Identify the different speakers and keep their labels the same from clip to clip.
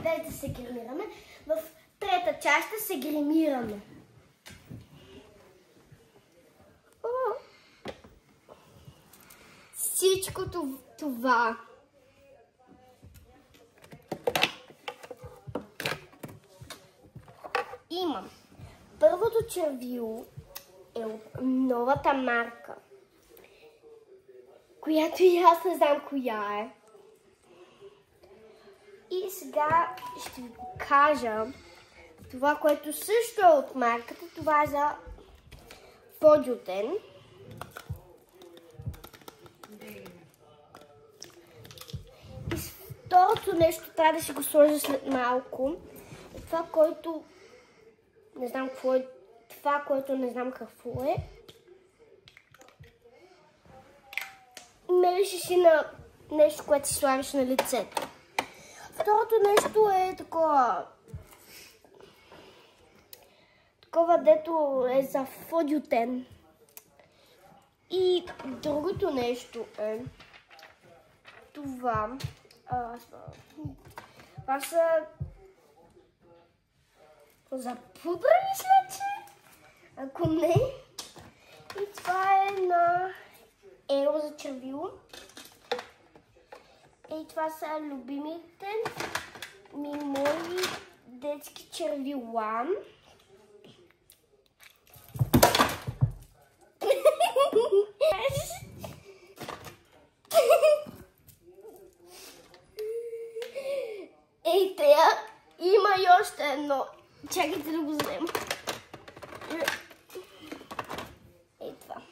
Speaker 1: без да се гримираме. В трета част ще се гримираме. Всичко това. Имам. Първото червило е от новата марка, която и аз не знам коя е. И сега ще ви покажа това, което също е от марката. Това е за Фоджутен. И второто нещо трябва да си го сложа след малко. Това, което не знам какво е. Това, което не знам какво е. Мелеше си на нещо, което си слагаш на лицето. Второто нещо е такова. Такова, дето е за Фоджутен. И другото нещо е това. Това са за пудра, мисля, че? Ако не. И това е на Еро за червило. И това са любимите мои детски червила. Ей, тея, има и още едно. Чакайте да го взема. Ей това.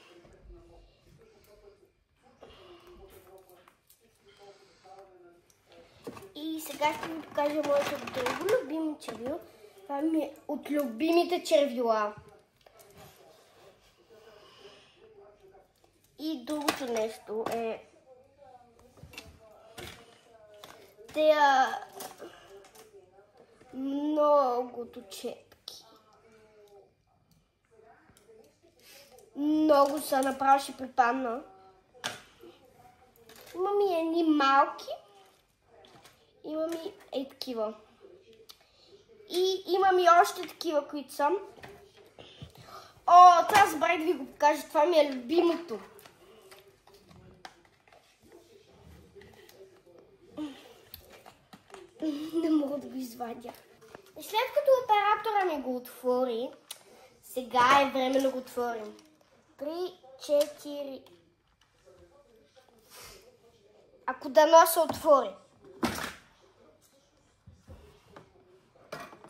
Speaker 1: И сега ще ви покажа моето друго любимо червило. Това ми е от любимите червила. И другото нещо е тея многото четки. Много са, направо ще припадна. Имам и едни малки. Имам и ей такива. И имам и още такива, които са. О, това забравих да ви го покажа. Това ми е любимото. Не мога да го извадя. След като оператора ми го отвори, сега е време да го отворим. 3, 4. Ако дано се отвори.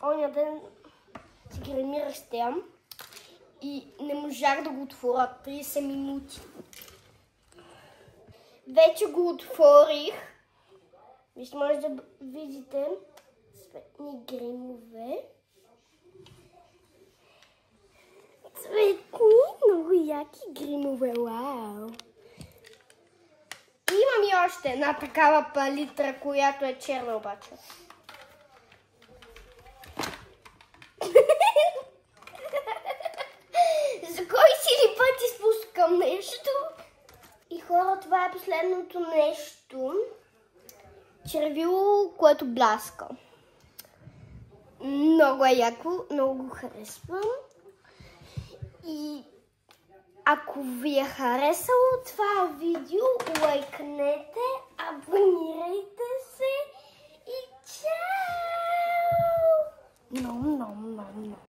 Speaker 1: Оня ден си гримирах с тея и не можах да го отворя 30 минути. Вече го отворих. Виж, може да видите цветни гримове. Цветни, много яки гримове, вау! Имам и още една такава палитра, която е черна обаче. За кой си ли път изпускам нещо? И хора, това е последното нещо. Червило, което бляска. Много е яко, много го харесвам. И ако ви е харесало това видео, лайкнете, абонирайте се и чао!